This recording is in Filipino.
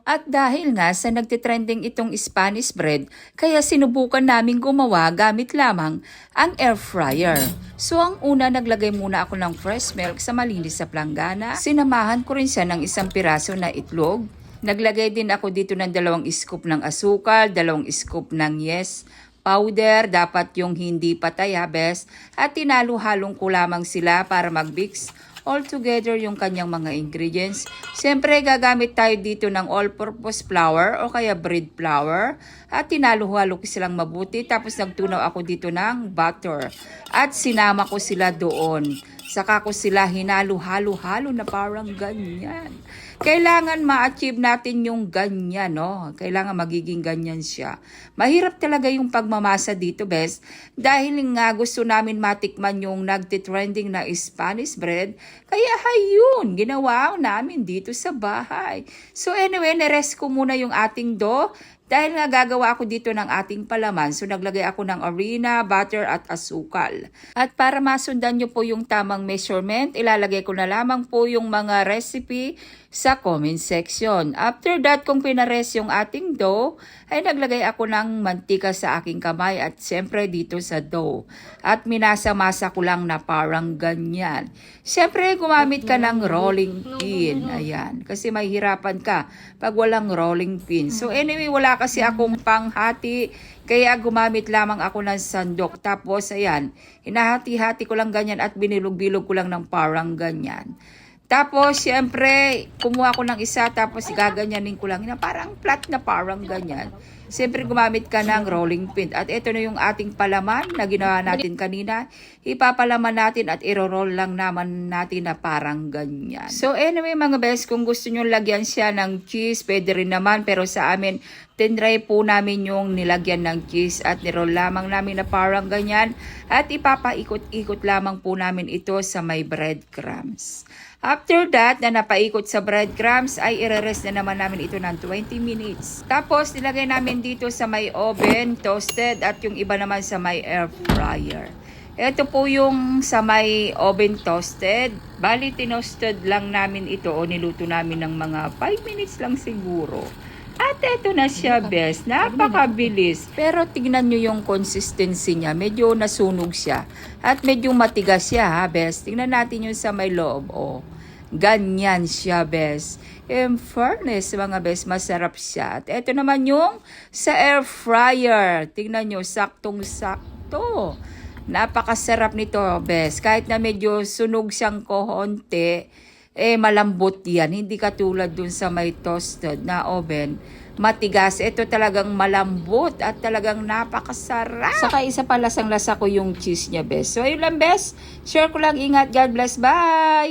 At dahil nga sa nagtitrending itong Spanish bread, kaya sinubukan naming gumawa gamit lamang ang air fryer. So ang una, naglagay muna ako ng fresh milk sa malinis sa planggana. Sinamahan ko rin siya ng isang piraso na itlog. Naglagay din ako dito ng 2 scoop ng asukal, 2 scoop ng yes powder, dapat yung hindi patay habes, at tinalo-halong ko lamang sila para mag-mix all together yung kanyang mga ingredients. Siyempre, gagamit tayo dito ng all-purpose flour o kaya bread flour. At tinalo-halo ko silang mabuti. Tapos nagtunaw ako dito ng butter. At sinama ko sila doon. Saka ko sila hinalo-halo-halo na parang ganyan. Kailangan ma-achieve natin yung ganyan, no? Kailangan magiging ganyan siya. Mahirap talaga yung pagmamasa dito, bes. Dahil nga gusto namin matikman yung nagtitrending na Spanish bread. Kaya hayun, ginawa namin dito sa bahay. So anyway, narest ko muna yung ating dough. Dahil nga gagawa ako dito ng ating palaman, so naglagay ako ng harina, butter at asukal. At para masundan nyo po yung tamang measurement, ilalagay ko na lamang po yung mga recipe sa comment section. After that, kung pinares yung ating dough, ay naglagay ako ng mantika sa aking kamay at siyempre dito sa dough. At minasa-masa ko lang na parang ganyan. Siyempre, gumamit ka ng rolling pin. Ayan. Kasi mahirapan ka pag walang rolling pin. So anyway, wala kasi akong panghati. Kaya gumamit lamang ako ng sandok. Tapos ayan, hinahati-hati ko lang ganyan at binilog-bilog ko lang ng parang ganyan. Tapos, siyempre, kumuha ko ng isa, tapos gaganyanin ko lang. Parang flat na parang ganyan. Siyempre, gumamit ka ng rolling pin. At ito na yung ating palaman na ginawa natin kanina. Ipapalaman natin at iro-roll lang naman natin na parang ganyan. So, anyway, mga best, kung gusto nyo lagyan siya ng cheese, pwede rin naman. Pero sa amin, tinry po namin yung nilagyan ng cheese at niroll lamang namin na parang ganyan. At ipapaikot-ikot lamang po namin ito sa may breadcrumbs. After that, na napaikot sa breadcrumbs, ay i-rest na naman namin ito ng 20 minutes. Tapos, nilagay namin dito sa may oven, toasted, at yung iba naman sa may air fryer. Ito po yung sa may oven toasted. Bali, tinosted lang namin ito o niluto namin ng mga 5 minutes lang siguro. At eto na siya, best. Napakabilis. Pero tignan nyo yung consistency niya. Medyo nasunog siya. At medyo matigas siya, ha, best. Tignan natin yung sa may loob. Oh, ganyan siya, best. In fairness, mga best, masarap siya. At eto naman yung sa air fryer. Tignan nyo, saktong-sakto. Napakasarap nito, best. Kahit na medyo sunog siyang kohonte, malambot yan. Hindi katulad dun sa may toasted na oven. Matigas. Ito talagang malambot at talagang napakasarap. Saka isa pa lasang-lasa ko yung cheese niya, best. So, ayun lang, best. Share ko lang. Ingat. God bless. Bye!